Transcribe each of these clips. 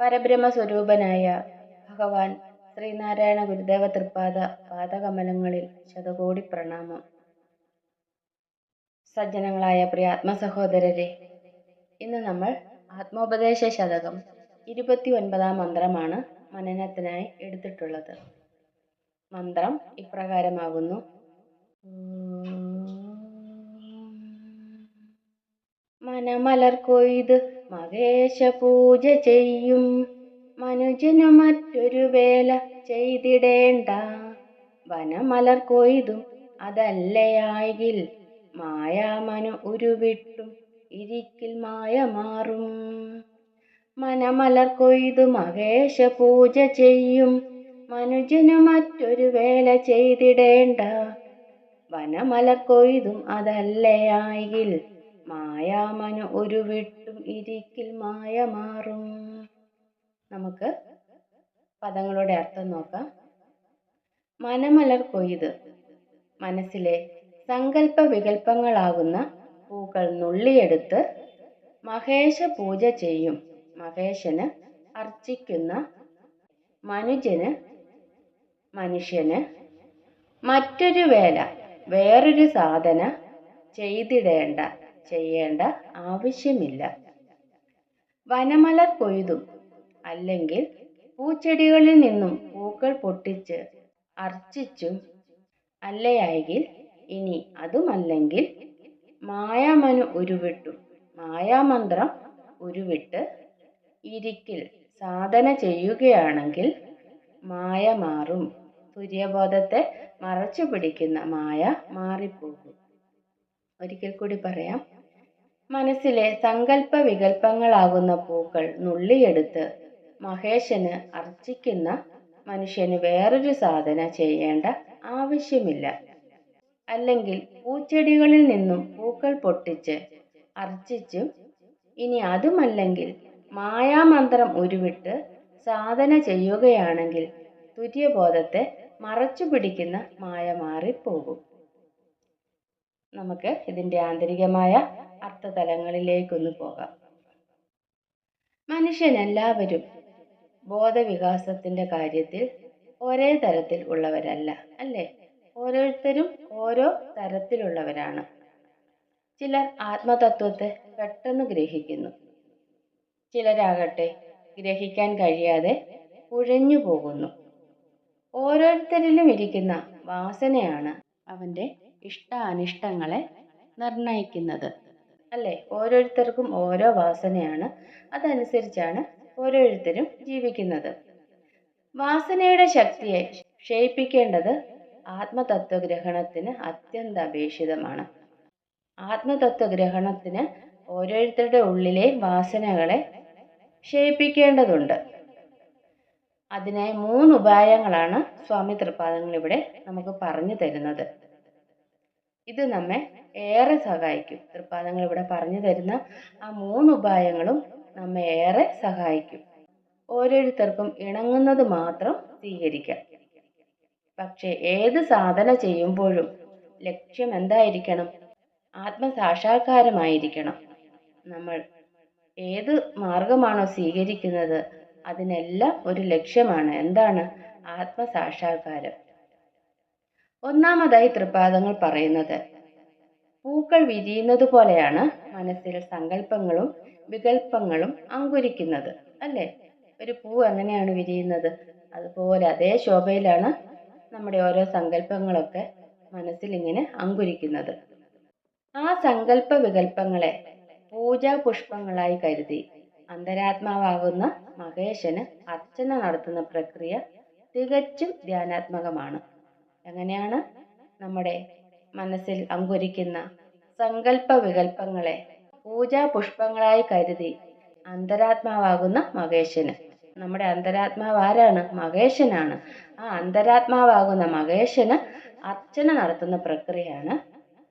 പരബ്രഹ്മസ്വരൂപനായ ഭഗവാൻ ശ്രീനാരായണ ഗുരുദേവ തൃപ്പാദ പാദകമലങ്ങളിൽ ശതകോടി പ്രണാമം. സജ്ജനങ്ങളായ പ്രിയ ആത്മസഹോദരരെ, ഇന്ന് നമ്മൾ ആത്മോപദേശ ശതകം 29 മന്ത്രമാണ് മനനത്തിനായി എടുത്തിട്ടുള്ളത്. മന്ത്രം ഇപ്രകാരമാകുന്നു: മനമലർ കൊയ്ത് മഹേശ പൂജ ചെയ്യും മനുജനു മറ്റൊരു വേല ചെയ്തിടേണ്ട. വനമലർ കൊയ്തും അതല്ലയായിൽ മായാമനു ഉരുവിട്ടും ഇരിക്കിൽ മായ മാറും. മനമലർ കൊയ്തു മഹേശ പൂജ ചെയ്യും മനുജനു മറ്റൊരു വേല ചെയ്തിടേണ്ട. വനമലർ കൊയ്തും അതല്ലയായിൽ മായാമനു ഉരുവിട്ടും ഇരിക്കിൽ മായ മാറും. നമുക്ക് പദങ്ങളുടെ അർത്ഥം നോക്കാം. മനമലർ കൊയ്ത്, മനസ്സിലെ സങ്കല്പ വികല്പങ്ങളാകുന്ന പൂക്കൾ നുള്ളിയെടുത്ത് മഹേശ പൂജ ചെയ്യും, മഹേശന് അർച്ചിക്കുന്ന മനുഷ്യന് മറ്റൊരു വേല, വേറൊരു സാധന ചെയ്യേണ്ട ആവശ്യമില്ല. വനമലർ കൊയ്തും, അല്ലെങ്കിൽ പൂച്ചെടികളിൽ നിന്നും പൂക്കൾ പൊട്ടിച്ച് അർച്ചിച്ചും, അല്ലയായിൽ ഇനി അതുമല്ലെങ്കിൽ മായാമനു ഉരുവിട്ടും, മായാമന്ത്രം ഉരുവിട്ട് ഇരിക്കിൽ സാധന ചെയ്യുകയാണെങ്കിൽ മായ മാറും. തുര്യബോധത്തെ മറച്ചു പിടിക്കുന്ന മായ മാറിപ്പോകും. ഒരിക്കൽ കൂടി പറയാം. മനസ്സിലെ സങ്കല്പ വികല്പങ്ങളാകുന്ന പൂക്കൾ നുള്ളിയെടുത്ത് മഹേശന് അർച്ചിക്കുന്ന മനുഷ്യന് വേറൊരു സാധന ചെയ്യേണ്ട ആവശ്യമില്ല. അല്ലെങ്കിൽ പൂച്ചെടികളിൽ നിന്നും പൂക്കൾ പൊട്ടിച്ച് അർച്ചിച്ചും, ഇനി അതുമല്ലെങ്കിൽ മായാമന്ത്രം ഉരുവിട്ട് സാധന ചെയ്യുകയാണെങ്കിൽ തുര്യബോധത്തെ മറച്ചു പിടിക്കുന്ന മായ മാറിപ്പോകും. നമുക്ക് ഇതിൻ്റെ ആന്തരികമായ അർത്ഥതലങ്ങളിലേക്കൊന്ന് പോകാം. മനുഷ്യനെല്ലാവരും ബോധവികാസത്തിൻ്റെ കാര്യത്തിൽ ഒരേ തരത്തിൽ ഉള്ളവരല്ല, അല്ലേ? ഓരോരുത്തരും ഓരോ തരത്തിലുള്ളവരാണ്. ചിലർ ആത്മതത്വത്തെ പെട്ടെന്ന് ഗ്രഹിക്കുന്നു, ചിലരാകട്ടെ ഗ്രഹിക്കാൻ കഴിയാതെ കുഴഞ്ഞു പോകുന്നു. ഓരോരുത്തരിലും ഇരിക്കുന്ന വാസനയാണ് അവൻ്റെ ഇഷ്ടാനിഷ്ടങ്ങളെ നിർണയിക്കുന്നത്, അല്ലേ? ഓരോരുത്തർക്കും ഓരോ വാസനയാണ്, അതനുസരിച്ചാണ് ഓരോരുത്തരും ജീവിക്കുന്നത്. വാസനയുടെ ശക്തിയെ ക്ഷയിപ്പിക്കേണ്ടത് ആത്മതത്വഗ്രഹണത്തിന് അത്യന്താപേക്ഷിതമാണ്. ആത്മതത്വഗ്രഹണത്തിന് ഓരോരുത്തരുടെ ഉള്ളിലെ വാസനകളെ ക്ഷയിപ്പിക്കേണ്ടതുണ്ട്. അതിനായി 3 ഉപായങ്ങളാണ് സ്വാമി തൃപ്പാദങ്ങൾ ഇവിടെ നമുക്ക് പറഞ്ഞു തരുന്നത്. ഇത് നമ്മെ ഏറെ സഹായിക്കും. തൃപ്പാദങ്ങൾ ഇവിടെ പറഞ്ഞു തരുന്ന ആ 3 ഉപായങ്ങളും നമ്മെ ഏറെ സഹായിക്കും. ഓരോരുത്തർക്കും ഇണങ്ങുന്നത് മാത്രം സ്വീകരിക്കാം. പക്ഷേ ഏത് സാധന ചെയ്യുമ്പോഴും ലക്ഷ്യം എന്തായിരിക്കണം? ആത്മസാക്ഷാത്കാരമായിരിക്കണം. നമ്മൾ ഏത് മാർഗമാണോ സ്വീകരിക്കുന്നത് അതിനെല്ലാം ഒരു ലക്ഷ്യമാണ്. എന്താണ്? ആത്മസാക്ഷാത്കാരം. ഒന്നാമതായി തൃപ്പാദങ്ങൾ പറയുന്നത്, പൂക്കൾ വിരിയുന്നത് പോലെയാണ് മനസ്സിൽ സങ്കല്പങ്ങളും വികല്പങ്ങളും അങ്കുരിക്കുന്നത്, അല്ലേ? ഒരു പൂ എങ്ങനെയാണ് വിരിയുന്നത്? അതുപോലെ അതേ ശോഭയിലാണ് നമ്മുടെ ഓരോ സങ്കല്പങ്ങളൊക്കെ മനസ്സിൽ ഇങ്ങനെ അങ്കുരിക്കുന്നത്. ആ സങ്കല്പ വികല്പങ്ങളെ പൂജാ പുഷ്പങ്ങളായി കരുതി അന്തരാത്മാവാകുന്ന മഹേശന് അർച്ചന നടത്തുന്ന പ്രക്രിയ തികച്ചും ധ്യാനാത്മകമാണ്. എങ്ങനെയാണ്? നമ്മുടെ മനസ്സിൽ അങ്കുരിക്കുന്ന സങ്കല്പ വികല്പങ്ങളെ പൂജാ പുഷ്പങ്ങളായി കരുതി അന്തരാത്മാവാകുന്ന മഹേശന്, നമ്മുടെ അന്തരാത്മാവ് ആരാണ്? മഹേശനാണ്. ആ അന്തരാത്മാവാകുന്ന മഹേശന് അർച്ചന നടത്തുന്ന പ്രക്രിയയാണ്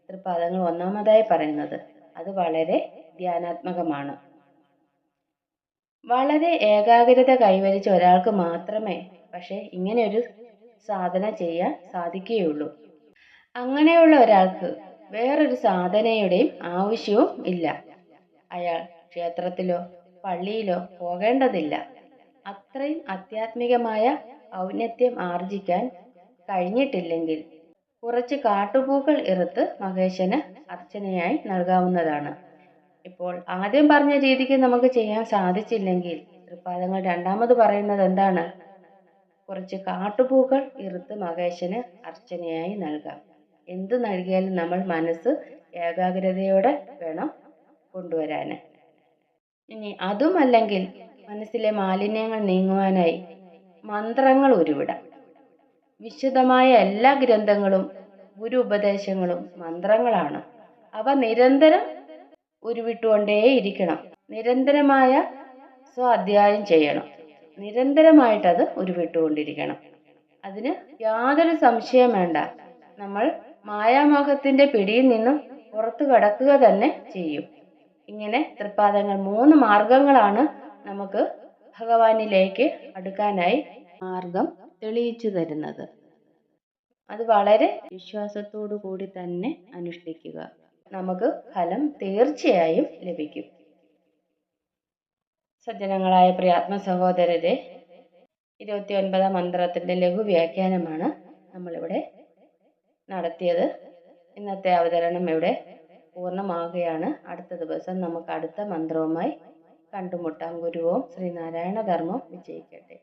തൃപ്പാദങ്ങൾ ഒന്നാമതായി പറയുന്നത്. അത് വളരെ ധ്യാനാത്മകമാണ്. വളരെ ഏകാഗ്രത കൈവരിച്ച ഒരാൾക്ക് മാത്രമേ പക്ഷേ ഇങ്ങനെയൊരു സാധന ചെയ്യാൻ സാധിക്കുകയുള്ളൂ. അങ്ങനെയുള്ള ഒരാൾക്ക് വേറൊരു സാധനയുടെയും ആവശ്യവും ഇല്ല. അയാൾ ക്ഷേത്രത്തിലോ പള്ളിയിലോ പോകേണ്ടതില്ല. അത്രയും ആധ്യാത്മികമായ ഔന്നത്യം ആർജിക്കാൻ കഴിഞ്ഞിട്ടില്ലെങ്കിൽ കുറച്ച് കാട്ടുപൂക്കൾ ഇറുത്ത് മഹേശന് അർച്ചനയായി നൽകാവുന്നതാണ്. ഇപ്പോൾ ആദ്യം പറഞ്ഞ രീതിക്ക് നമുക്ക് ചെയ്യാൻ സാധിച്ചില്ലെങ്കിൽ തൃപ്പാദങ്ങൾ രണ്ടാമത് പറയുന്നത് എന്താണ്? കുറച്ച് കാട്ടുപൂക്കൾ ഇറുത്ത് മഹേശന് അർച്ചനയായി നൽകാം. എന്ത് നൽകിയാലും നമ്മൾ മനസ്സ് ഏകാഗ്രതയോടെ വേണം കൊണ്ടുവരാൻ. ഇനി അതുമല്ലെങ്കിൽ മനസ്സിലെ മാലിന്യങ്ങൾ നീങ്ങുവാനായി മന്ത്രങ്ങൾ ഉരുവിടാം. വിശുദ്ധമായ എല്ലാ ഗ്രന്ഥങ്ങളും ഗുരു ഉപദേശങ്ങളും മന്ത്രങ്ങളാണ്. അവ നിരന്തരം ഉരുവിട്ടുകൊണ്ടേയിരിക്കണം. നിരന്തരമായ സ്വാധ്യായം ചെയ്യണം. നിരന്തരമായിട്ടത് ഉരുവിട്ടുകൊണ്ടിരിക്കണം. അതിന് യാതൊരു സംശയം വേണ്ട. നമ്മൾ മായാമോഹത്തിൻ്റെ പിടിയിൽ നിന്നും പുറത്തു കടക്കുക തന്നെ ചെയ്യും. ഇങ്ങനെ തൃപ്പാദങ്ങൾ 3 മാർഗങ്ങളാണ് നമുക്ക് ഭഗവാനിലേക്ക് അടുക്കാനായി മാർഗം തെളിയിച്ചു തരുന്നത്. അത് വളരെ വിശ്വാസത്തോടു കൂടി തന്നെ അനുഷ്ഠിക്കുക. നമുക്ക് ഫലം തീർച്ചയായും ലഭിക്കും. സജ്ജനങ്ങളായ പ്രിയാത്മ സഹോദരരെ, 29 മന്ത്രത്തിൻ്റെ ലഘു വ്യാഖ്യാനമാണ് നമ്മളിവിടെ നടത്തിയത്. ഇന്നത്തെ അവതരണം ഇവിടെ പൂർണ്ണമാകുകയാണ്. അടുത്ത ദിവസം നമുക്ക് അടുത്ത മന്ത്രവുമായി കണ്ടുമുട്ടാം. ഗുരു ഓം ശ്രീനാരായണ ധർമ്മം വിജയിക്കട്ടെ.